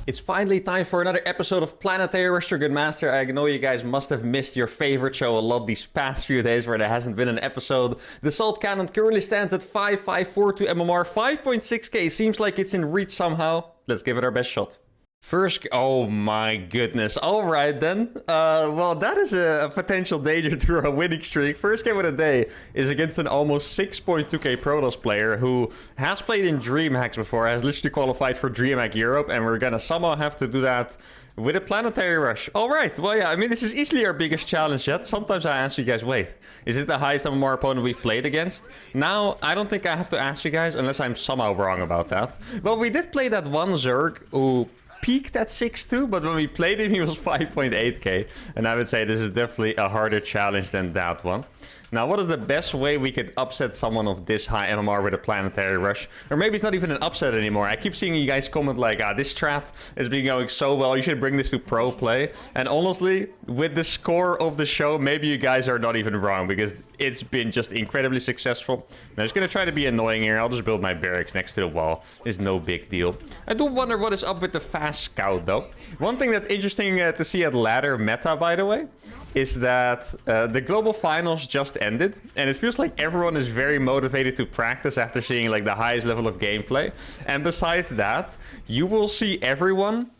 It's finally time for another episode of Planetary, Mr. Good Master. I know you guys must have missed your favorite show a lot these past few days where there hasn't been an episode. The salt cannon currently stands at 5542 MMR, 5.6k. Seems like it's in reach somehow. Let's give it our best shot. First, oh my goodness. All right then. Well, that is a potential danger to a winning streak. First game of the day is against an almost 6.2k Protoss player who has played in DreamHacks before, has literally qualified for DreamHack Europe, and we're gonna somehow have to do that with a Planetary Rush. All right, well, yeah, I mean, this is easily our biggest challenge yet. Sometimes I ask you guys, wait, is it the highest MMR opponent we've played against? Now, I don't think I have to ask you guys unless I'm somehow wrong about that. Well, we did play that one Zerg who peaked at 6.2, but when we played him, he was 5.8k. And I would say this is definitely a harder challenge than that one. Now, what is the best way we could upset someone of this high MMR with a Planetary Rush? Or maybe it's not even an upset anymore. I keep seeing you guys comment like, this strat has been going so well, you should bring this to pro play. And honestly, with the score of the show, maybe you guys are not even wrong, because it's been just incredibly successful. Now, I'm just going to try to be annoying here. I'll just build my barracks next to the wall. It's no big deal. I do wonder what is up with the fast scout, though. One thing that's interesting to see at ladder meta, by the way, is that the global finals just ended, and it feels like everyone is very motivated to practice after seeing like the highest level of gameplay. And besides that, you will see everyone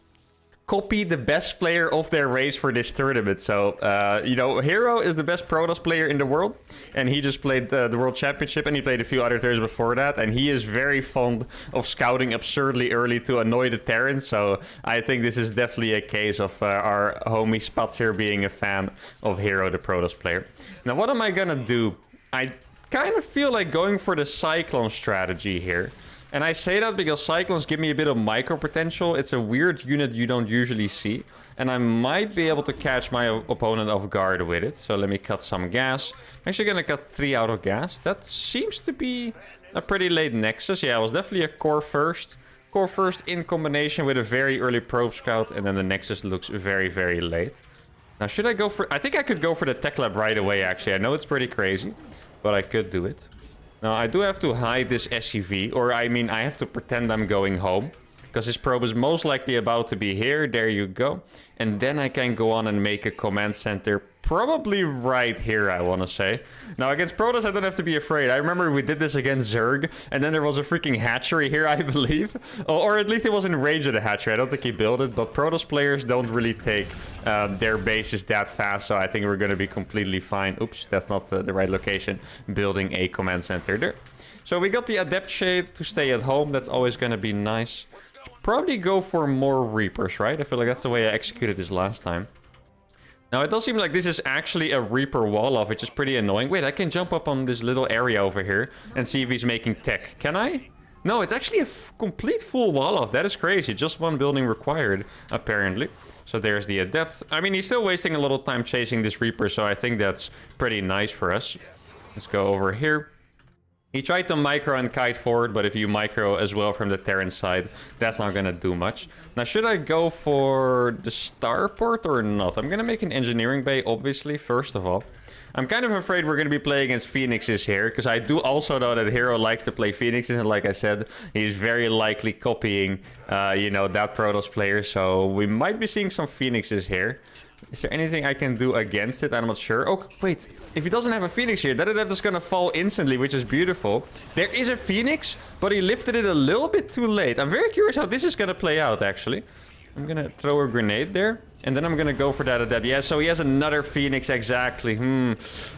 copy the best player of their race for this tournament. So, you know, Hero is the best Protoss player in the world, and he just played the World Championship, and he played a few other tours before that, and he is very fond of scouting absurdly early to annoy the Terrans. So I think this is definitely a case of our homie Spats here being a fan of Hero, the Protoss player. Now, what am I gonna do? I kind of feel like going for the Cyclone strategy here. And I say that because Cyclones give me a bit of micro potential. It's a weird unit you don't usually see. And I might be able to catch my opponent off guard with it. So let me cut some gas. I'm actually going to cut 3 out of gas. That seems to be a pretty late Nexus. Yeah, it was definitely a core first. Core first in combination with a very early probe scout. And then the Nexus looks very, very late. Now, should I go for... I think I could go for the tech lab right away, actually. I know it's pretty crazy, but I could do it. Now, I do have to hide this SCV, or I mean, I have to pretend I'm going home, because this probe is most likely about to be here. There you go. And then I can go on and make a command center, probably right here, I want to say. Now, against Protoss, I don't have to be afraid. I remember we did this against Zerg, and then there was a freaking hatchery here, I believe. Or at least it was in range of the hatchery. I don't think he built it, but Protoss players don't really take their bases that fast, so I think we're going to be completely fine. Oops, that's not the right location. Building a command center there. So we got the Adept Shade to stay at home. That's always going to be nice. Probably go for more Reapers, right? I feel like that's the way I executed this last time. Now, it does seem like this is actually a Reaper wall-off, which is pretty annoying. Wait, I can jump up on this little area over here and see if he's making tech. Can I? No, it's actually a complete full wall-off. That is crazy. Just one building required, apparently. So there's the Adept. I mean, he's still wasting a lot of time chasing this Reaper, so I think that's pretty nice for us. Let's go over here. He tried to micro and kite forward, but if you micro as well from the Terran side, that's not going to do much. Now, should I go for the starport or not? I'm going to make an engineering bay, obviously, first of all. I'm kind of afraid we're going to be playing against Phoenixes here, because I do also know that Hero likes to play Phoenixes, and like I said, he's very likely copying, you know, that Protoss player, so we might be seeing some Phoenixes here. Is there anything I can do against it? I'm not sure. Oh, wait. If he doesn't have a Phoenix here, that is going to fall instantly, which is beautiful. There is a Phoenix, but he lifted it a little bit too late. I'm very curious how this is going to play out, actually. I'm going to throw a grenade there. And then I'm going to go for that Adept. Yeah, so he has another Phoenix, exactly.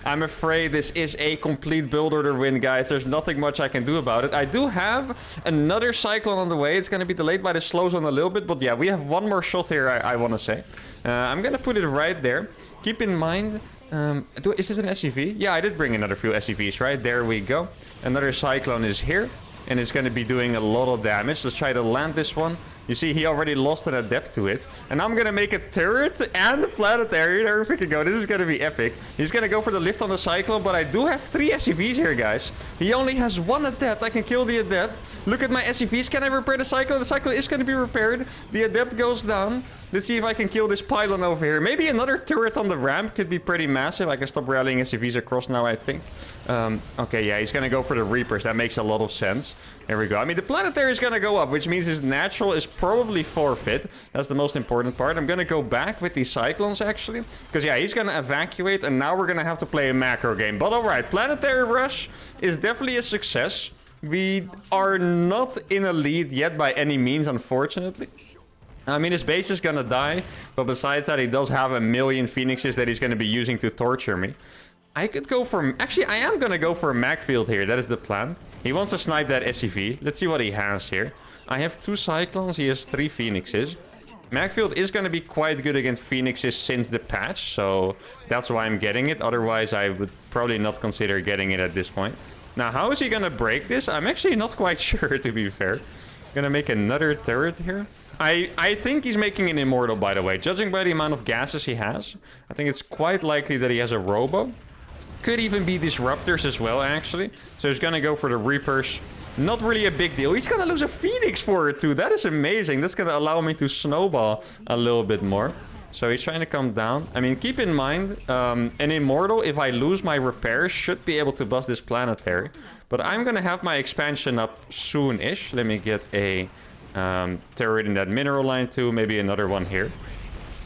I'm afraid this is a complete build order win, guys. There's nothing much I can do about it. I do have another Cyclone on the way. It's going to be delayed by the slow zone a little bit. But yeah, we have one more shot here, I want to say. I'm going to put it right there. Keep in mind... is this an SCV? Yeah, I did bring another few SCVs, right? There we go. Another Cyclone is here. And it's going to be doing a lot of damage. Let's try to land this one. You see, he already lost an Adept to it. And I'm going to make a turret and a Planetary. There we freaking go. This is going to be epic. He's going to go for the lift on the Cyclone. But I do have 3 SCVs here, guys. He only has 1 Adept. I can kill the Adept. Look at my SCVs. Can I repair the Cyclone? The Cyclone is going to be repaired. The Adept goes down. Let's see if I can kill this pylon over here. Maybe another turret on the ramp could be pretty massive. I can stop rallying SCVs across now, I think. Okay, yeah, he's gonna go for the Reapers. That makes a lot of sense. There we go. I mean, the Planetary is gonna go up, which means his natural is probably forfeit. That's the most important part. I'm gonna go back with these Cyclones, actually. Because, yeah, he's gonna evacuate, and now we're gonna have to play a macro game. But alright, Planetary Rush is definitely a success. We are not in a lead yet by any means, unfortunately. I mean, his base is gonna die, but besides that, he does have a million Phoenixes that he's gonna be using to torture me. I could go for... Actually, I am gonna go for a mag field here. That is the plan. He wants to snipe that SCV. Let's see what he has here. I have 2 Cyclones. He has 3 Phoenixes. Mag field is gonna be quite good against Phoenixes since the patch, so that's why I'm getting it. Otherwise, I would probably not consider getting it at this point. Now, how is he gonna break this? I'm actually not quite sure, to be fair. Gonna make another turret here. I think he's making an immortal, by the way. Judging by the amount of gases he has, I think it's quite likely that he has a robo. Could even be disruptors as well, actually. So he's gonna go for the Reapers. Not really a big deal. He's gonna lose a Phoenix for it too. That is amazing. That's gonna allow me to snowball a little bit more. So he's trying to come down. I mean, keep in mind, an immortal, if I lose my repairs, should be able to bust this Planetary. But I'm gonna have my expansion up soon-ish. Let me get a turret in that mineral line too. Maybe another one here.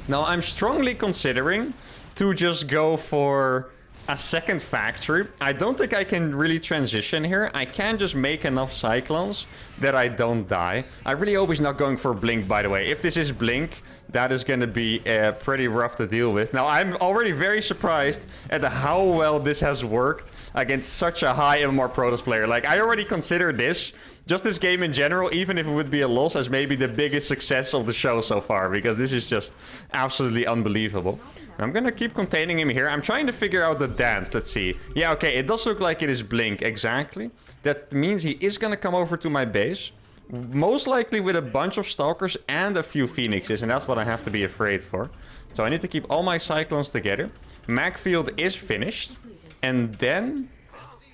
Now, I'm strongly considering to just go for a second factory. I don't think I can really transition here. I can just make enough Cyclones that I don't die. I really hope he's not going for Blink, by the way. If this is Blink, that is going to be pretty rough to deal with. Now, I'm already very surprised at how well this has worked against such a high MMR Protoss player. Like, I already consider this, just this game in general, even if it would be a loss, as maybe the biggest success of the show so far, because this is just absolutely unbelievable. I'm gonna keep containing him here. I'm trying to figure out the dance. Let's see. Yeah, okay, it does look like it is Blink, exactly. That means he is gonna come over to my base. Most likely with a bunch of Stalkers and a few Phoenixes, and that's what I have to be afraid for. So I need to keep all my Cyclones together. Mag field is finished. And then...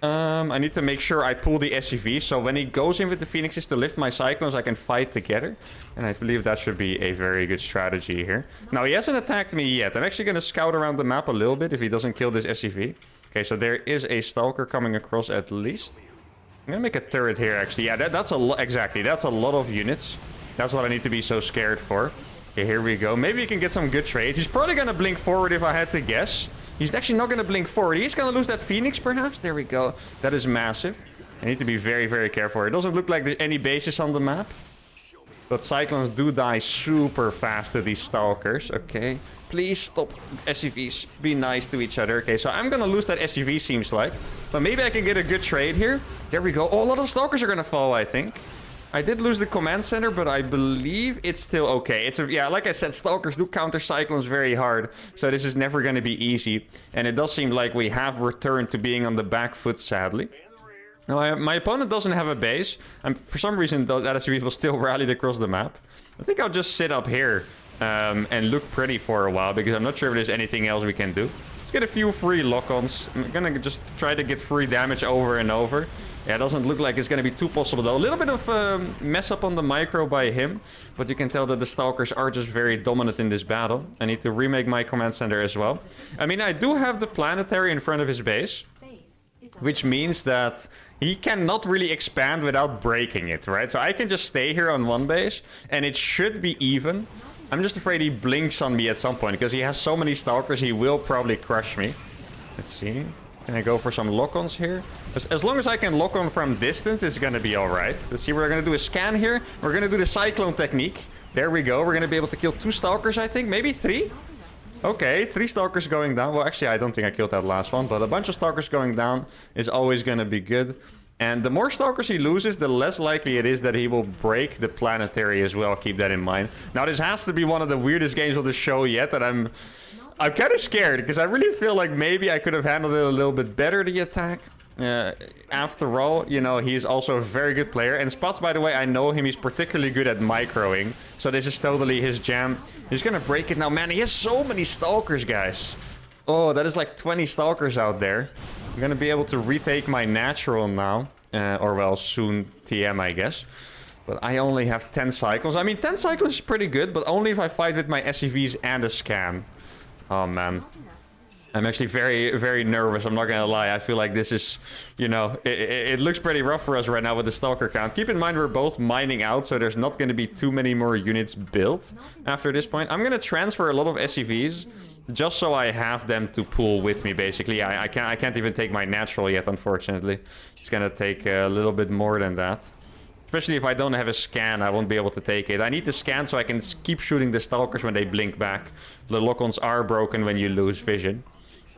I need to make sure I pull the SCV, so when he goes in with the Phoenixes to lift my Cyclones, I can fight together. And I believe that should be a very good strategy here. Now, he hasn't attacked me yet. I'm actually going to scout around the map a little bit if he doesn't kill this SCV. Okay, so there is a Stalker coming across at least. I'm going to make a turret here, actually. Yeah, that's a lot. Exactly, that's a lot of units. That's what I need to be so scared for. Okay, here we go. Maybe he can get some good trades. He's probably going to blink forward if I had to guess. He's actually not going to blink forward. He's going to lose that Phoenix, perhaps. There we go. That is massive. I need to be very, very careful. It doesn't look like there's any bases on the map. But Cyclones do die super fast to these Stalkers. Okay. Please stop SCVs. Be nice to each other. Okay, so I'm going to lose that SCV, seems like. But maybe I can get a good trade here. There we go. Oh, a lot of Stalkers are going to fall, I think. I did lose the command center, but I believe it's still okay. Yeah, like I said, Stalkers do counter Cyclones very hard. So this is never going to be easy. And it does seem like we have returned to being on the back foot, sadly. Now, my opponent doesn't have a base. And for some reason, that SCV will still rallied across the map. I think I'll just sit up here and look pretty for a while, because I'm not sure if there's anything else we can do. Let's get a few free lock-ons. I'm going to just try to get free damage over and over. Yeah, it doesn't look like it's going to be too possible, though. A little bit of mess up on the micro by him. But you can tell that the Stalkers are just very dominant in this battle. I need to remake my command center as well. I mean, I do have the Planetary in front of his base. Which means that he cannot really expand without breaking it, right? So I can just stay here on one base. And it should be even. I'm just afraid he blinks on me at some point. Because he has so many Stalkers, he will probably crush me. Let's see. Can I go for some lock-ons here? As long as I can lock on from distance, it's gonna be alright. Let's see, we're gonna do a scan here. We're gonna do the Cyclone technique. There we go. We're gonna be able to kill 2 Stalkers, I think. Maybe 3? Okay, 3 Stalkers going down. Well, actually, I don't think I killed that last one. But a bunch of Stalkers going down is always gonna be good. And the more Stalkers he loses, the less likely it is that he will break the Planetary as well. Keep that in mind. Now, this has to be one of the weirdest games of the show yet that I'm kind of scared, because I really feel like maybe I could have handled it a little bit better, the attack. After all, you know, he's also a very good player. And Spots, by the way, I know him. He's particularly good at microing. So this is totally his jam. He's going to break it now. Man, he has so many Stalkers, guys. Oh, that is like 20 Stalkers out there. I'm going to be able to retake my natural now. Or, well, soon TM, I guess. But I only have 10 cycles. I mean, 10 cycles is pretty good, but only if I fight with my SCVs and a scan. Oh, man. I'm actually very, very nervous. I'm not gonna lie. I feel like this is, you know, it looks pretty rough for us right now with the Stalker count. Keep in mind we're both mining out, so there's not gonna be too many more units built after this point. I'm gonna transfer a lot of SCVs just so I have them to pull with me, basically. I can't even take my natural yet, unfortunately. It's gonna take a little bit more than that. Especially if I don't have a scan, I won't be able to take it. I need the scan so I can keep shooting the Stalkers when they blink back. The lock-ons are broken when you lose vision.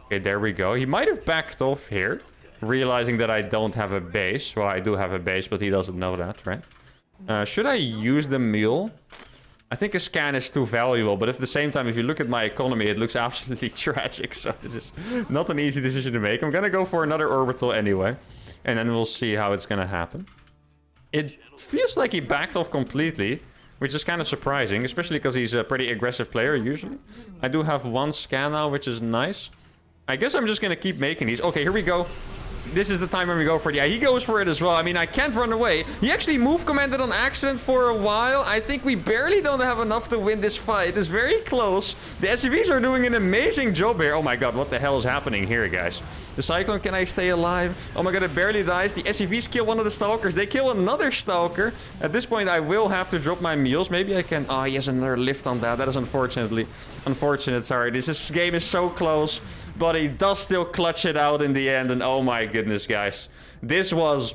Okay, there we go. He might have backed off here, realizing that I don't have a base. Well, I do have a base, but he doesn't know that, right? Should I use the mule? I think a scan is too valuable, but at the same time, if you look at my economy, it looks absolutely tragic. So this is not an easy decision to make. I'm gonna go for another orbital anyway, and then we'll see how it's gonna happen. It feels like he backed off completely, which is kind of surprising, especially because he's a pretty aggressive player usually. I do have one scan now, which is nice. I guess I'm just gonna keep making these. Okay, here we go. This is the time when we go for it. Yeah, he goes for it as well. I mean, I can't run away. He actually move commanded on accident for a while. I think we barely don't have enough to win this fight. It's very close. The SCVs are doing an amazing job here. Oh my god, what the hell is happening here, guys? The Cyclone, can I stay alive? Oh my god, it barely dies. The SCVs kill one of the Stalkers. They kill another Stalker. At this point, I will have to drop my mules. Maybe I can... Oh, he has another lift on that. That is unfortunate. Sorry, this game is so close. But he does still clutch it out in the end. And oh my goodness, guys. This was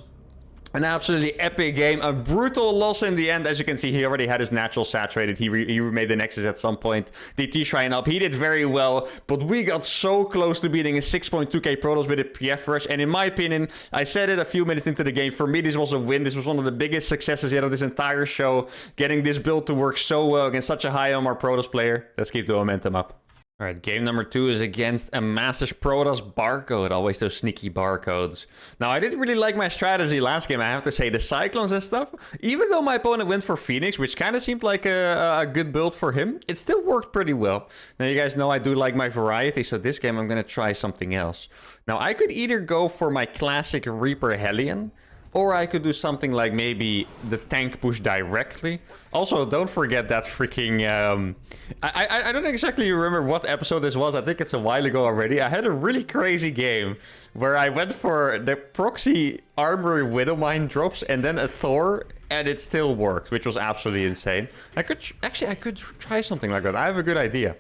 an absolutely epic game. A brutal loss in the end. As you can see, he already had his natural saturated. He made the Nexus at some point. DT Shrine up. He did very well. But we got so close to beating a 6.2k Protoss with a PF rush. And in my opinion, I said it a few minutes into the game. For me, this was a win. This was one of the biggest successes yet of this entire show. Getting this build to work so well against such a high Omar Protoss player. Let's keep the momentum up. Alright, game number 2 is against a massive Protoss barcode. Always those sneaky barcodes. Now, I didn't really like my strategy last game, I have to say. The Cyclones and stuff. Even though my opponent went for Phoenix, which kind of seemed like a good build for him, it still worked pretty well. Now, you guys know I do like my variety, so this game I'm going to try something else. Now, I could either go for my classic Reaper Hellion, or I could do something like maybe the tank push directly. Also, don't forget that freaking... I don't exactly remember what episode this was. I think it's a while ago already. I had a really crazy game where I went for the proxy armory Widowmine drops and then a Thor, and it still worked, which was absolutely insane. I could try something like that. I have a good idea.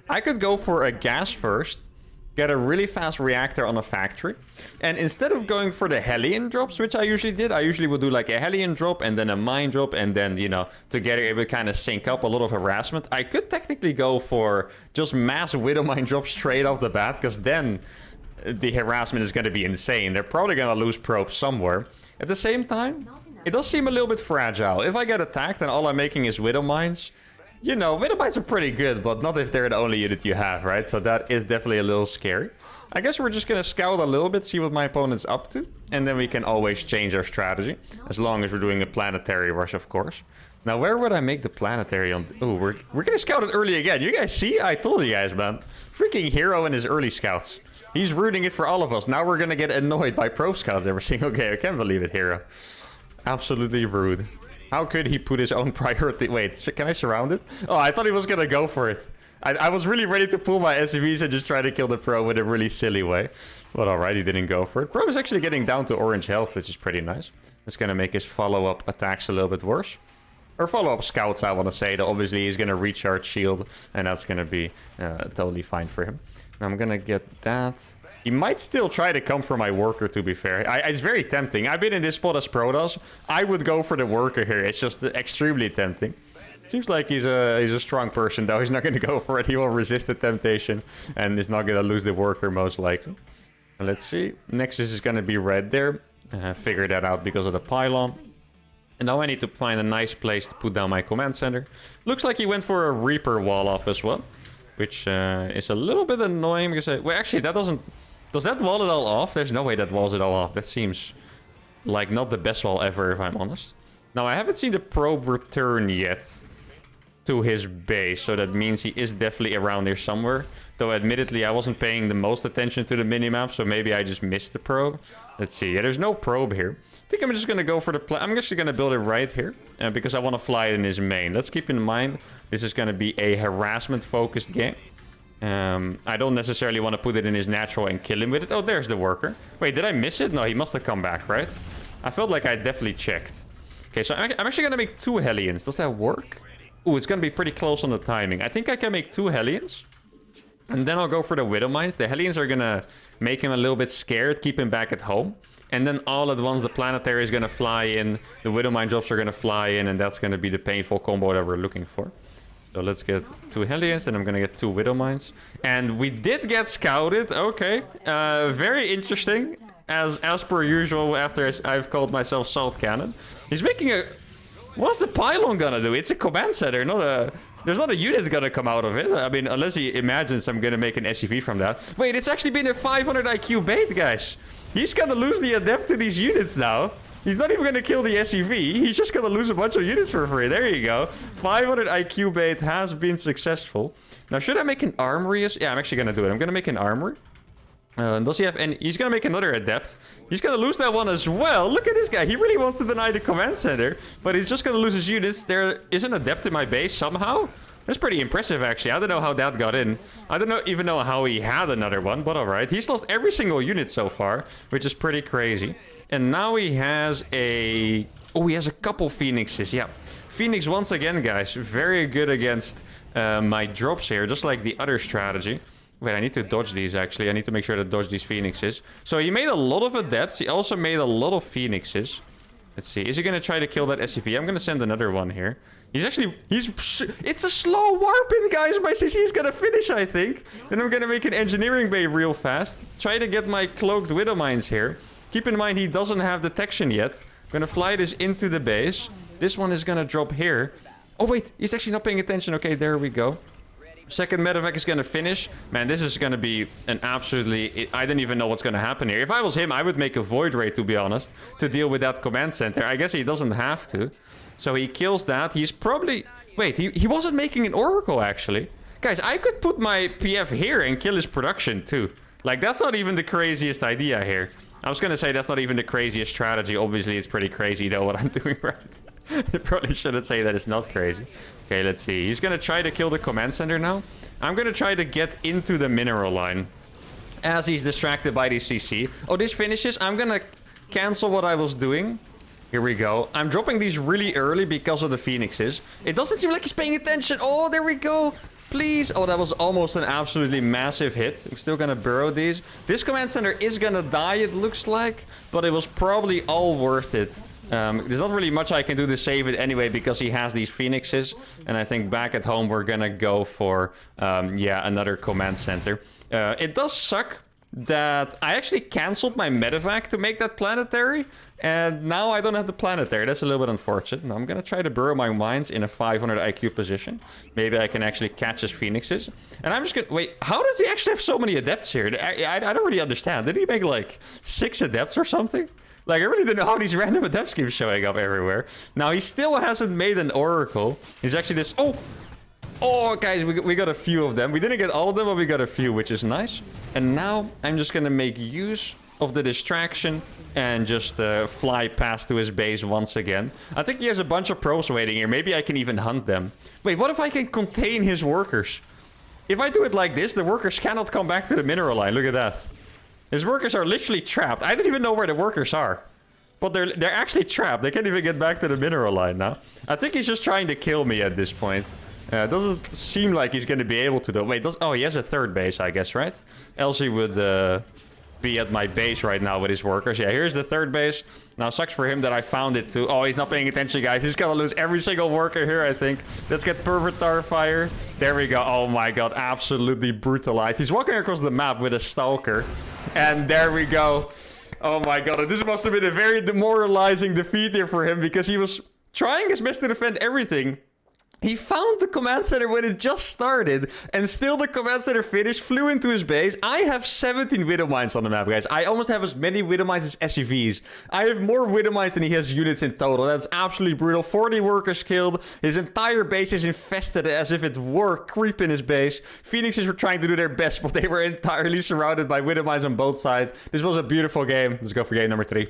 I could go for a gas first, get a really fast reactor on a factory, and instead of going for the Hellion drops, which I usually did, I usually would do like a Hellion drop and then a mine drop, and then, you know, together it would kind of sync up a lot of harassment. I could technically go for just mass Widowmine drops straight off the bat, because then the harassment is going to be insane. They're probably going to lose probes somewhere. At the same time, it does seem a little bit fragile. If I get attacked and all I'm making is Widowmines, you know, Widowmines are pretty good, but not if they're the only unit you have, right? So that is definitely a little scary. I guess we're just going to scout a little bit, see what my opponent's up to, and then we can always change our strategy, as long as we're doing a planetary rush, of course. Now, where would I make the planetary on? Oh, we're going to scout it early again. You guys see? I told you guys, man. Freaking Hero and his early scouts. He's rooting it for all of us. Now we're going to get annoyed by probe scouts every single game. I can't believe it, Hero. Absolutely rude. How could he put his own priority? Wait, can I surround it? Oh, I thought he was gonna go for it. I was really ready to pull my SCVs and just try to kill the probe in a really silly way. But alright, he didn't go for it. Probe is actually getting down to orange health, which is pretty nice. It's gonna make his follow-up attacks a little bit worse. Or follow-up scouts, I want to say. Obviously, he's gonna recharge shield, and that's gonna be totally fine for him. I'm gonna get that. He might still try to come for my worker, to be fair. It's very tempting. I've been in this spot as Protoss. I would go for the worker here. It's just extremely tempting. Seems like he's a strong person, though. He's not going to go for it. He will resist the temptation and is not going to lose the worker, most likely. Let's see. Nexus is going to be red there. Figure that out because of the pylon. And now I need to find a nice place to put down my command center. Looks like he went for a Reaper wall off as well, which is a little bit annoying because well, actually, that doesn't... Does that wall it all off? There's no way that walls it all off. That seems like not the best wall ever, if I'm honest. Now, I haven't seen the probe return yet to his base, so that means he is definitely around here somewhere. Though, admittedly, I wasn't paying the most attention to the minimap, so maybe I just missed the probe. Let's see. Yeah, there's no probe here. I think I'm just going to go for the... I'm actually going to build it right here, because I want to fly it in his main. Let's keep in mind, this is going to be a harassment-focused game. I don't necessarily want to put it in his natural and kill him with it. Oh, there's the worker. Wait, did I miss it? No, he must have come back, right? I felt like I definitely checked. Okay, so I'm actually going to make 2 Hellions. Does that work? Ooh, it's going to be pretty close on the timing. I think I can make 2 Hellions. And then I'll go for the Widow Mines. The Hellions are going to make him a little bit scared, keep him back at home. And then all at once, the Planetary is going to fly in. The Widow Mine drops are going to fly in. And that's going to be the painful combo that we're looking for. So let's get 2 Hellions, and I'm going to get 2 Widow Mines. And we did get scouted. Okay. Very interesting. As per usual, after I've called myself Salt Cannon. He's making a... What's the pylon gonna do? It's a command center, not a... There's not a unit gonna come out of it. I mean, unless he imagines I'm gonna make an SCV from that. Wait, it's actually been a 500 IQ bait, guys. He's gonna lose the adept to these units now. He's not even gonna kill the SCV. He's just gonna lose a bunch of units for free. There you go. 500 IQ bait has been successful. Now, should I make an armory? Yeah, I'm actually gonna do it. I'm gonna make an armory. Does he have any... He's gonna make another adept. He's gonna lose that one as well. Look at this guy. He really wants to deny the command center. But he's just gonna lose his units. There is an adept in my base somehow. That's pretty impressive, actually. I don't know how that got in. I don't even know how he had another one. But alright. He's lost every single unit so far. Which is pretty crazy. And now he has a... Oh, he has a couple Phoenixes. Yeah. Phoenix, once again, guys. Very good against my drops here. Just like the other strategy. Wait, I need to dodge these, actually. I need to make sure to dodge these Phoenixes. So he made a lot of adepts. He also made a lot of Phoenixes. Let's see. Is he going to try to kill that SCV? I'm going to send another one here. He's actually... It's a slow warping, guys. My CC is going to finish, I think. Then I'm going to make an engineering bay real fast. Try to get my cloaked Widow Mines here. Keep in mind, he doesn't have detection yet. I'm going to fly this into the base. This one is going to drop here. Oh, wait. He's actually not paying attention. Okay, there we go. Second medevac is going to finish. Man, this is going to be an absolutely... I don't even know what's going to happen here. If I was him, I would make a Void Ray, to be honest, to deal with that command center. I guess he doesn't have to. So he kills that. He's probably... Wait, he wasn't making an Oracle, actually. Guys, I could put my PF here and kill his production, too. Like, that's not even the craziest idea here. I was going to say that's not even the craziest strategy. Obviously, it's pretty crazy, though, what I'm doing right now. I probably shouldn't say that it's not crazy. Okay, let's see. He's going to try to kill the command center now. I'm going to try to get into the mineral line as he's distracted by the CC. Oh, this finishes. I'm going to cancel what I was doing. Here we go. I'm dropping these really early because of the Phoenixes. It doesn't seem like he's paying attention. Oh, there we go. Please. Oh, that was almost an absolutely massive hit. I'm still going to burrow these. This command center is going to die, it looks like. But it was probably all worth it. There's not really much I can do to save it anyway because he has these Phoenixes. And I think back at home we're gonna go for, yeah, another command center. It does suck that I actually canceled my medevac to make that Planetary. And now I don't have the Planetary. That's a little bit unfortunate. Now I'm gonna try to burrow my mines in a 500 IQ position. Maybe I can actually catch his Phoenixes. And I'm just gonna... Wait, how does he actually have so many adepts here? I don't really understand. Did he make like 6 adepts or something? Like, I really don't know how these random adepts keep showing up everywhere. Now, he still hasn't made an Oracle. He's actually this... Oh! Oh, guys, we got a few of them. We didn't get all of them, but we got a few, which is nice. And now, I'm just gonna make use of the distraction and just fly past to his base once again. I think he has a bunch of probes waiting here. Maybe I can even hunt them. Wait, what if I can contain his workers? If I do it like this, the workers cannot come back to the mineral line. Look at that. His workers are literally trapped. I don't even know where the workers are. But they're actually trapped. They can't even get back to the mineral line now. I think he's just trying to kill me at this point. Doesn't seem like he's going to be able to, though. Wait, oh, he has a third base, I guess, right? Else he would be at my base right now with his workers. Yeah, here's the third base. Now, sucks for him that I found it, too. Oh, he's not paying attention, guys. He's going to lose every single worker here, I think. Let's get Pervert Starfire. There we go. Oh, my God. Absolutely brutalized. He's walking across the map with a Stalker. And there we go. Oh, my God. This must have been a very demoralizing defeat here for him because he was trying his best to defend everything. He found the command center when it just started, and still the command center finished, flew into his base. I have 17 Widow Mines on the map, guys. I almost have as many Widow Mines as SCVs. I have more Widow Mines than he has units in total. That's absolutely brutal. 40 workers killed. His entire base is infested as if it were creep in his base. Phoenixes were trying to do their best, but they were entirely surrounded by Widow Mines on both sides. This was a beautiful game. Let's go for game number 3.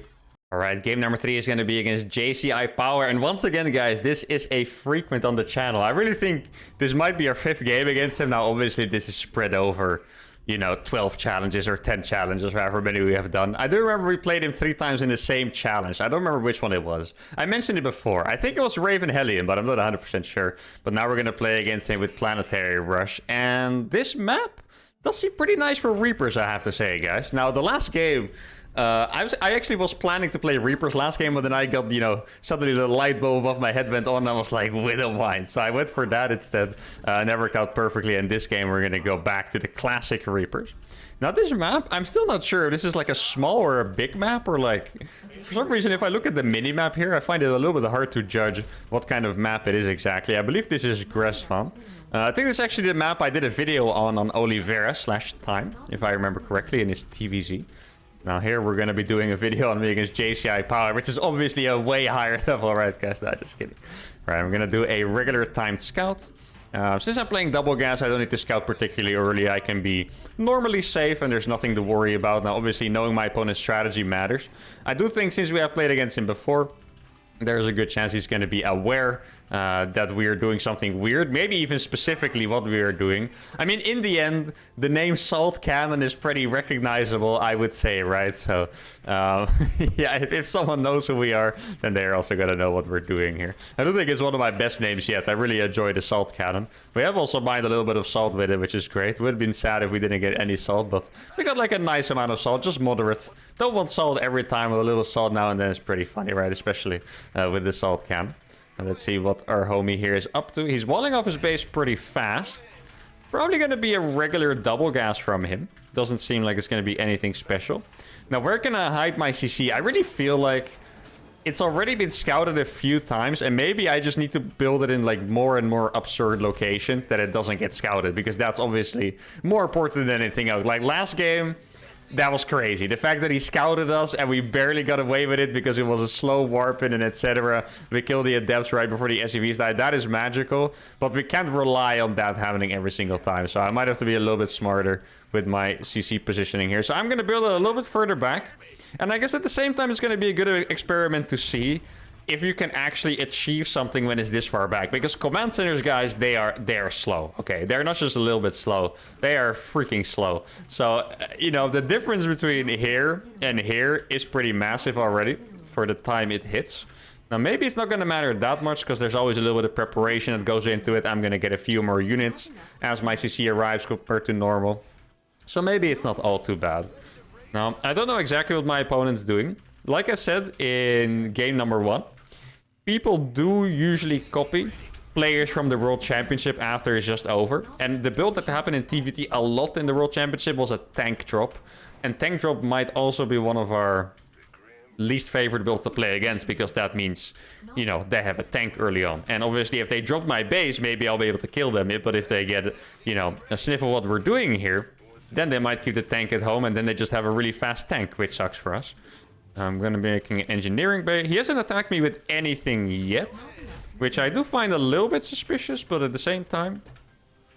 All right, game number 3 is going to be against JCI Power. And once again, guys, this is a frequent on the channel. I really think this might be our 5th game against him. Now, obviously, this is spread over, you know, 12 challenges or 10 challenges, or however many we have done. I do remember we played him 3 times in the same challenge. I don't remember which one it was. I mentioned it before. I think it was Raven Hellion, but I'm not 100% sure. But now we're going to play against him with Planetary Rush. And this map does seem pretty nice for Reapers, I have to say, guys. Now, the last game... I actually was planning to play Reapers last game, but then I got, you know, suddenly the light bulb above my head went on and I was like, Widowmine. So I went for that instead. Never worked out perfectly. And this game, we're going to go back to the classic Reapers. Now, this map, I'm still not sure if this is like a small or a big map, or like, for some reason, if I look at the mini-map here, I find it a little bit hard to judge what kind of map it is exactly. I believe this is Grassfan. I think this is actually the map I did a video on Olivera/Time, if I remember correctly, in his TVZ. Now here we're going to be doing a video on me against JCI Power, which is obviously a way higher level, right, guys? No, just kidding. All right, I'm going to do a regular timed scout. Since I'm playing double gas, I don't need to scout particularly early. I can be normally safe and there's nothing to worry about. Now, obviously, knowing my opponent's strategy matters. I do think since we have played against him before, there's a good chance he's going to be aware that we are doing something weird. Maybe even specifically what we are doing. I mean, in the end, the name Salt Cannon is pretty recognizable, I would say, right? So, yeah, if someone knows who we are, then they're also going to know what we're doing here. I don't think it's one of my best names yet. I really enjoy the Salt Cannon. We have also mined a little bit of salt with it, which is great. It would have been sad if we didn't get any salt, but we got like a nice amount of salt, just moderate. Don't want salt every time, with a little salt now and then is pretty funny, right? Especially with the Salt Cannon. And let's see what our homie here is up to. He's walling off his base pretty fast. Probably going to be a regular double gas from him. Doesn't seem like it's going to be anything special. Now, where can I hide my CC? I really feel like it's already been scouted a few times. And maybe I just need to build it in like more and more absurd locations that it doesn't get scouted. Because that's obviously more important than anything else. Like last game... that was crazy. The fact that he scouted us and we barely got away with it because it was a slow warp in and etc. We killed the adepts right before the SCVs died. That is magical. But we can't rely on that happening every single time. So I might have to be a little bit smarter with my CC positioning here. So I'm going to build it a little bit further back. And I guess at the same time, it's going to be a good experiment to see if you can actually achieve something when it's this far back. Because command centers, guys, they are slow. Okay, they're not just a little bit slow. They are freaking slow. So, you know, the difference between here and here is pretty massive already for the time it hits. Now, maybe it's not going to matter that much because there's always a little bit of preparation that goes into it. I'm going to get a few more units as my CC arrives compared to normal. So maybe it's not all too bad. Now, I don't know exactly what my opponent's doing. Like I said in game number 1, people do usually copy players from the World Championship after it's just over. And the build that happened in TVT a lot in the World Championship was a tank drop. And tank drop might also be one of our least favorite builds to play against, because that means, you know, they have a tank early on. And obviously, if they drop my base, maybe I'll be able to kill them. But if they get, you know, a sniff of what we're doing here, then they might keep the tank at home and then they just have a really fast tank, which sucks for us. I'm going to be making an engineering bay. He hasn't attacked me with anything yet, which I do find a little bit suspicious, but at the same time,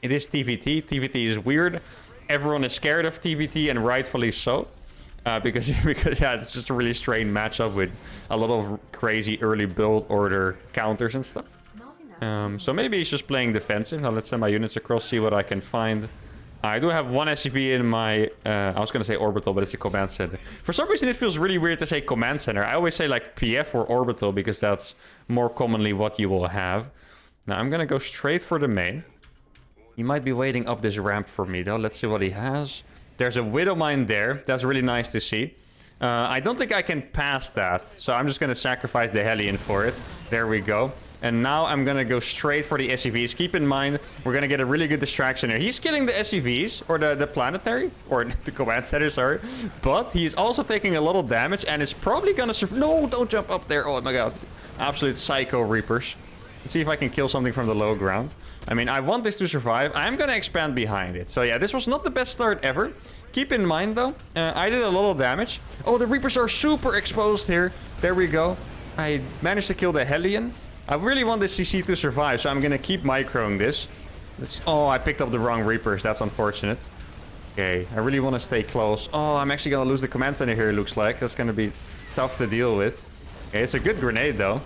it is TVT. TVT is weird. Everyone is scared of TVT, and rightfully so. Because yeah, it's just a really strange matchup with a lot of crazy early build order counters and stuff. So maybe he's just playing defensive. Now let's send my units across, see what I can find. I do have one SCV in my, I was going to say orbital, but it's a command center. For some reason, it feels really weird to say command center. I always say like PF or orbital because that's more commonly what you will have. Now, I'm going to go straight for the main. He might be waiting up this ramp for me, though. Let's see what he has. There's a Widow Mine there. That's really nice to see. I don't think I can pass that, so I'm just going to sacrifice the Hellion for it. There we go. And now I'm going to go straight for the SCVs. Keep in mind, we're going to get a really good distraction here. He's killing the SCVs, or the Planetary, or the command center, sorry. But he's also taking a lot of damage, and it's probably going to survive. No, don't jump up there. Oh my god. Absolute psycho Reapers. Let's see if I can kill something from the low ground. I mean, I want this to survive. I'm going to expand behind it. So yeah, this was not the best start ever. Keep in mind, though, I did a lot of damage. Oh, the Reapers are super exposed here. There we go. I managed to kill the Hellion. I really want this CC to survive, so I'm going to keep microing this. Oh, I picked up the wrong Reapers. That's unfortunate. Okay, I really want to stay close. Oh, I'm actually going to lose the command center here, it looks like. That's going to be tough to deal with. Okay, it's a good grenade, though.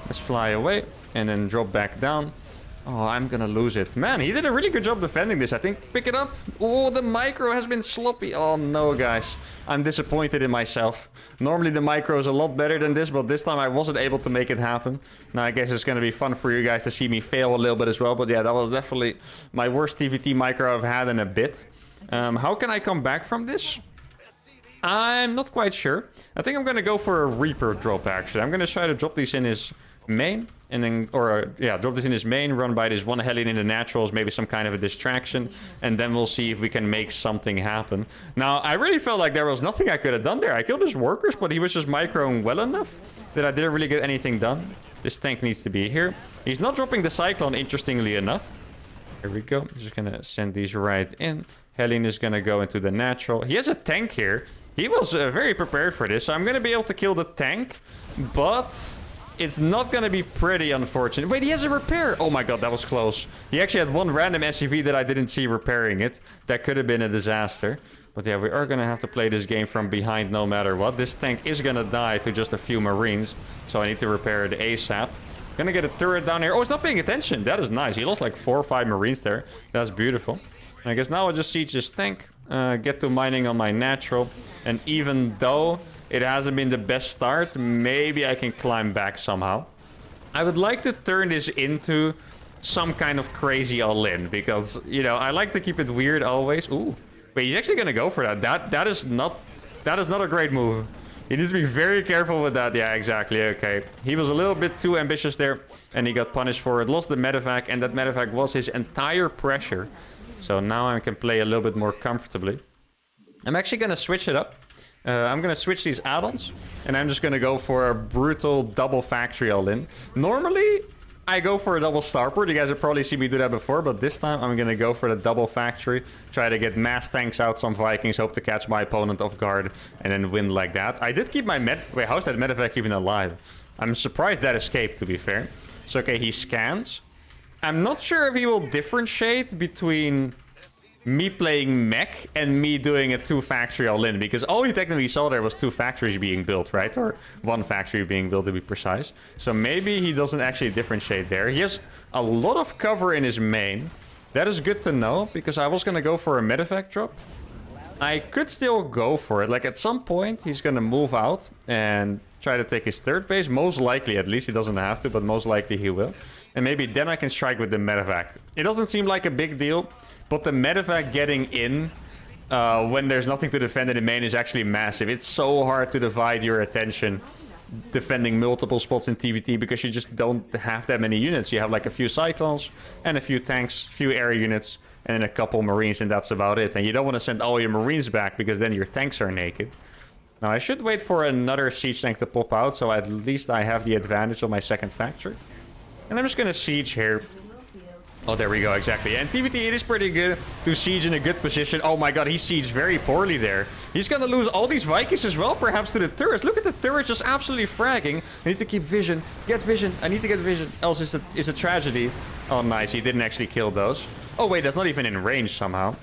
Let's fly away and then drop back down. Oh, I'm gonna lose it. Man, he did a really good job defending this, I think. Pick it up. Oh, the micro has been sloppy. Oh, no, guys. I'm disappointed in myself. Normally, the micro is a lot better than this, but this time I wasn't able to make it happen. Now, I guess it's gonna be fun for you guys to see me fail a little bit as well. But yeah, that was definitely my worst TVT micro I've had in a bit. How can I come back from this? I'm not quite sure. I think I'm gonna go for a Reaper drop, actually. I'm gonna try to drop these in his main. And then, drop this in his main, run by this one Hellion in the naturals, maybe some kind of a distraction. And then we'll see if we can make something happen. Now, I really felt like there was nothing I could have done there. I killed his workers, but he was just microing well enough that I didn't really get anything done. This tank needs to be here. He's not dropping the Cyclone, interestingly enough. Here we go. I'm just gonna send these right in. Hellion is gonna go into the natural. He has a tank here. He was very prepared for this, so I'm gonna be able to kill the tank. But it's not gonna be pretty, unfortunate. Wait, he has a repair! Oh my god, that was close. He actually had one random SCV that I didn't see repairing it. That could have been a disaster. But yeah, we are gonna have to play this game from behind no matter what. This tank is gonna die to just a few Marines. So I need to repair it ASAP. Gonna get a turret down here. Oh, it's not paying attention. That is nice. He lost like 4 or 5 Marines there. That's beautiful. And I guess now I'll just siege this tank. Get to mining on my natural. And even though it hasn't been the best start, maybe I can climb back somehow. I would like to turn this into some kind of crazy all-in. Because, you know, I like to keep it weird always. Ooh. Wait, he's actually gonna go for that. That is not a great move. He needs to be very careful with that. Yeah, exactly. Okay. He was a little bit too ambitious there. And he got punished for it. Lost the medevac. And that medevac was his entire pressure. So now I can play a little bit more comfortably. I'm actually gonna switch it up. I'm gonna switch these add-ons, and I'm just gonna go for a brutal double factory all-in. Normally, I go for a double starport. You guys have probably seen me do that before, but this time I'm gonna go for the double factory. Try to get mass tanks out, some Vikings, hope to catch my opponent off guard, and then win like that. I did keep my Wait, how is that medevac even alive? I'm surprised that escaped, to be fair. So, okay, he scans. I'm not sure if he will differentiate between me playing mech and me doing a 2 factory all-in, because all he technically saw there was 2 factories being built, right? Or 1 factory being built, to be precise. So maybe he doesn't actually differentiate there. He has a lot of cover in his main. That is good to know, because I was gonna go for a medevac drop. I could still go for it. Like, at some point, he's gonna move out and try to take his 3rd base. Most likely, at least. He doesn't have to, but most likely he will. And maybe then I can strike with the medevac. It doesn't seem like a big deal. But the medevac getting in when there's nothing to defend in the main is actually massive. It's so hard to divide your attention defending multiple spots in TVT because you just don't have that many units. You have like a few Cyclones and a few tanks, few air units, and then a couple Marines, and that's about it. And you don't want to send all your Marines back because then your tanks are naked. Now, I should wait for another siege tank to pop out, so at least I have the advantage of my 2nd factory. And I'm just going to siege here. Oh, there we go, exactly. And TVT, it is pretty good to siege in a good position. Oh my god, he sieged very poorly there. He's gonna lose all these Vikings as well, perhaps, to the turrets. Look at the turrets just absolutely fragging. I need to keep vision. Get vision. I need to get vision. Else it's a tragedy. Oh, nice. He didn't actually kill those. Oh, wait, that's not even in range somehow.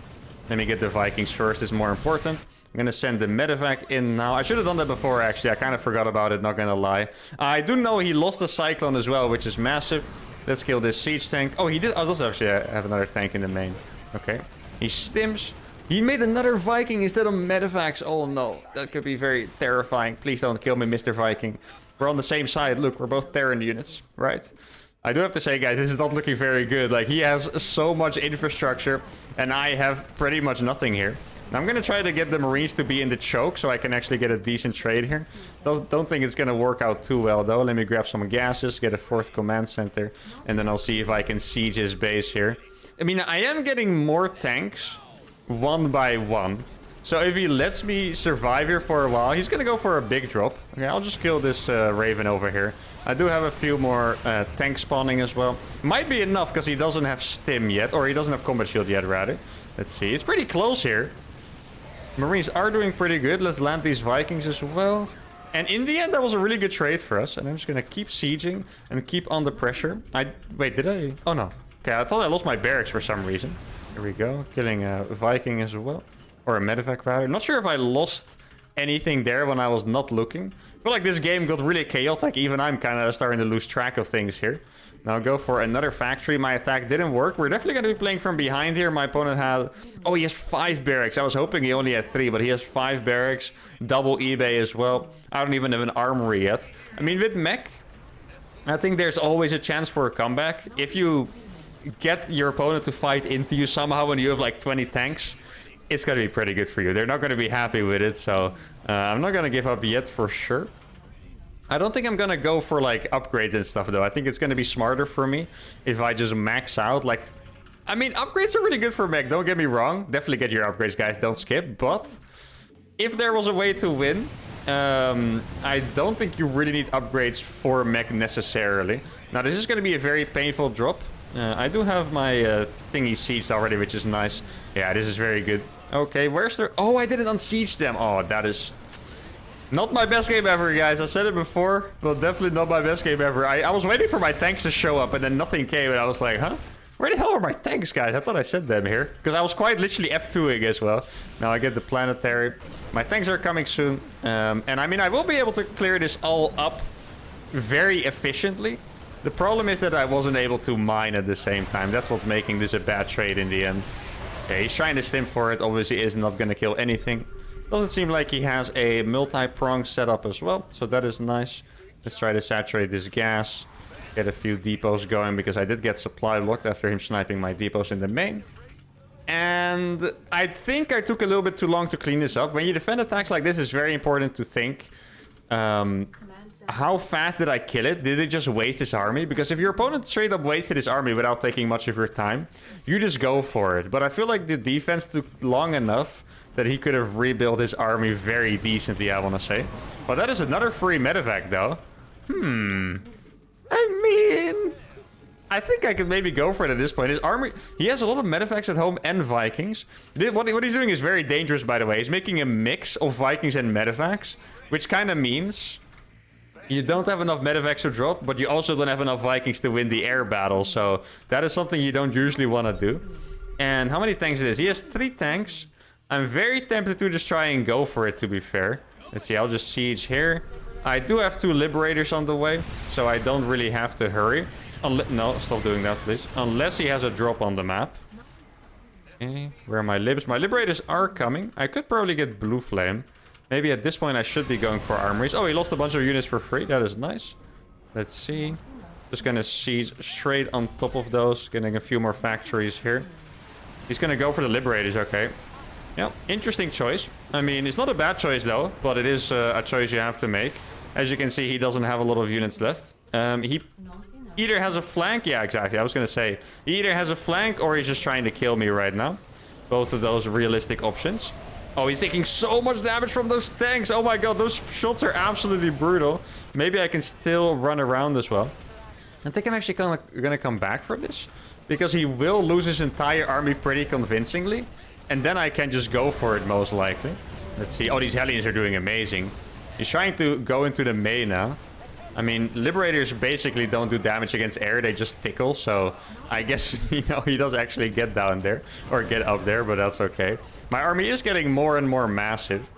Let me get the Vikings first. It's more important. I'm gonna send the medevac in now. I should have done that before, actually. I kind of forgot about it, not gonna lie. I do know he lost the Cyclone as well, which is massive. Let's kill this siege tank. Oh, he did. I also actually have another tank in the main. Okay. He stims. He made another Viking instead of medevacs. Oh, no. That could be very terrifying. Please don't kill me, Mr. Viking. We're on the same side. Look, we're both Terran units, right? I do have to say, guys, this is not looking very good. Like, he has so much infrastructure, and I have pretty much nothing here. I'm gonna try to get the Marines to be in the choke so I can actually get a decent trade here. Don't think it's gonna work out too well though. Let me grab some gases, get a 4th command center, and then I'll see if I can siege his base here. I mean, I am getting more tanks 1 by 1. So if he lets me survive here for a while, he's gonna go for a big drop. Okay, I'll just kill this Raven over here. I do have a few more tanks spawning as well. Might be enough because he doesn't have stim yet, or he doesn't have combat shield yet rather. Let's see, it's pretty close here. Marines are doing pretty good. Let's land these Vikings as well. And in the end, that was a really good trade for us. And I'm just going to keep sieging and keep under pressure. Wait, did I? Oh, no. Okay, I thought I lost my barracks for some reason. Here we go. Killing a Viking as well. Or a medevac, rather. Not sure if I lost anything there when I was not looking. I feel like this game got really chaotic. Even I'm kind of starting to lose track of things here. Now go for another factory. My attack didn't work. We're definitely going to be playing from behind here. My opponent had... Oh, he has 5 barracks. I was hoping he only had 3, but he has 5 barracks. Double eBay as well. I don't even have an armory yet. I mean, with mech, I think there's always a chance for a comeback. If you get your opponent to fight into you somehow and you have like 20 tanks, it's going to be pretty good for you. They're not going to be happy with it, so I'm not going to give up yet for sure. I don't think I'm gonna go for like upgrades and stuff though. I think it's gonna be smarter for me if I just max out. Like, I mean, upgrades are really good for mech, don't get me wrong. Definitely get your upgrades, guys, don't skip. But if there was a way to win, I don't think you really need upgrades for mech necessarily. Now this is gonna be a very painful drop. I do have my thingy sieged already, which is nice. Yeah, this is very good. Okay, where's the... Oh, I didn't unsiege them. Oh, that is... Not my best game ever, guys. I said it before, but definitely not my best game ever. I was waiting for my tanks to show up, and then nothing came, and I was like, huh? Where the hell are my tanks, guys? I thought I said them here. Because I was quite literally F2ing as well. Now I get the Planetary. My tanks are coming soon. And I mean, I will be able to clear this all up very efficiently. The problem is that I wasn't able to mine at the same time. That's what's making this a bad trade in the end. Okay, he's trying to stim for it. Obviously, is not going to kill anything. Doesn't seem like he has a multi-prong setup as well, so that is nice. Let's try to saturate this gas. Get a few depots going, because I did get supply locked after him sniping my depots in the main. And I think I took a little bit too long to clean this up. When you defend attacks like this, it's very important to think... how fast did I kill it? Did it just waste his army? Because if your opponent straight up wasted his army without taking much of your time, you just go for it. But I feel like the defense took long enough that he could have rebuilt his army very decently, I want to say. But that is another free medevac, though. I mean... I think I could maybe go for it at this point. His army... He has a lot of medevacs at home and Vikings. What he's doing is very dangerous, by the way. He's making a mix of Vikings and medevacs, which kind of means... You don't have enough medevacs to drop, but you also don't have enough Vikings to win the air battle. So that is something you don't usually want to do. And how many tanks it is? He has 3 tanks. I'm very tempted to just try and go for it, to be fair. Let's see, I'll just siege here. I do have 2 liberators on the way, so I don't really have to hurry. No, stop doing that, please. Unless he has a drop on the map. Okay, where are my libs? My liberators are coming. I could probably get blue flame. Maybe at this point I should be going for armories. Oh, he lost a bunch of units for free. That is nice. Let's see. Just gonna siege straight on top of those. Getting a few more factories here. He's gonna go for the liberators, okay. Yeah, interesting choice. I mean, it's not a bad choice though, but it is a choice you have to make. As you can see, he doesn't have a lot of units left. He either has a flank... Yeah, exactly. I was going to say, he either has a flank or he's just trying to kill me right now. Both of those realistic options. Oh, he's taking so much damage from those tanks. Oh my god, those shots are absolutely brutal. Maybe I can still run around as well. I think I'm actually going to come back from this, because he will lose his entire army pretty convincingly. And then I can just go for it, most likely. Let's see. Oh, these Hellions are doing amazing. He's trying to go into the May now. I mean, Liberators basically don't do damage against air. They just tickle. So I guess, you know, he does actually get down there. Or get up there, but that's okay. My army is getting more and more massive.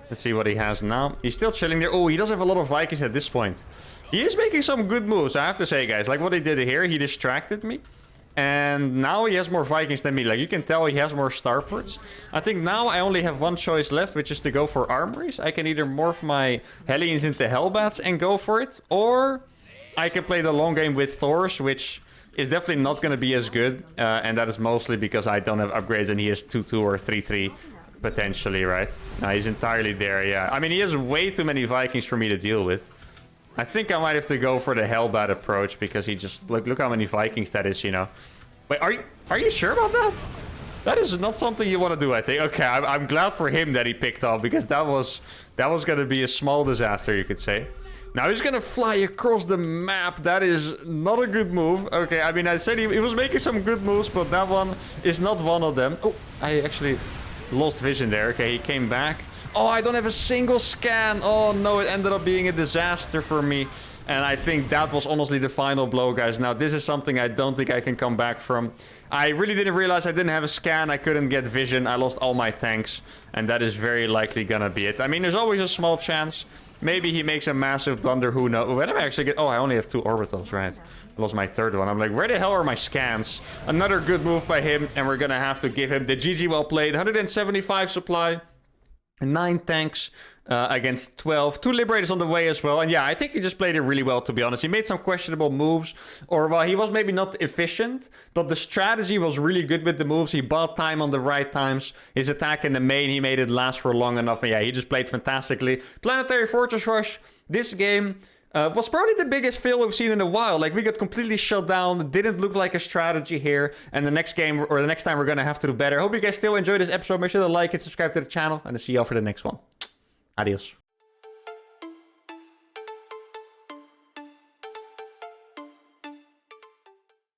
Let's see what he has now. He's still chilling there. Oh, he does have a lot of Vikings at this point. He is making some good moves, I have to say, guys. Like what he did here, he distracted me. And now he has more Vikings than me. Like, you can tell he has more starports. I think now I only have one choice left, which is to go for armories. I can either morph my Hellions into Hellbats and go for it. Or I can play the long game with Thors, which is definitely not going to be as good. And that is mostly because I don't have upgrades and he has 2-2 or 3-3 potentially, right? No, he's entirely there, yeah. I mean, he has way too many Vikings for me to deal with. I think I might have to go for the Hellbat approach, because he just... Look how many Vikings that is, you know. Wait, are you sure about that? That is not something you want to do, I think. Okay, I'm glad for him that he picked up, because that was going to be a small disaster, you could say. Now he's going to fly across the map. That is not a good move. Okay, I mean, I said he was making some good moves, but that one is not one of them. Oh, I actually lost vision there. Okay, he came back. Oh, I don't have a single scan. Oh, no, it ended up being a disaster for me. And I think that was honestly the final blow, guys. Now, this is something I don't think I can come back from. I really didn't realize I didn't have a scan. I couldn't get vision. I lost all my tanks. And that is very likely gonna be it. I mean, there's always a small chance. Maybe he makes a massive blunder. Who knows? When am I actually get... Oh, I only have 2 orbitals, right? I lost my 3rd one. I'm like, where the hell are my scans? Another good move by him. And we're gonna have to give him the GG well played. 175 supply. 9 tanks against 12. 2 Liberators on the way as well. And yeah, I think he just played it really well, to be honest. He made some questionable moves. Or, well, he was maybe not efficient. But the strategy was really good with the moves. He bought time on the right times. His attack in the main, he made it last for long enough. And yeah, he just played fantastically. Planetary Fortress Rush. This game... was probably the biggest fail we've seen in a while. Like, we got completely shut down. It didn't look like a strategy here. And the next game, or the next time, we're going to have to do better. Hope you guys still enjoyed this episode. Make sure to like and subscribe to the channel. And I'll see y'all for the next one. Adios.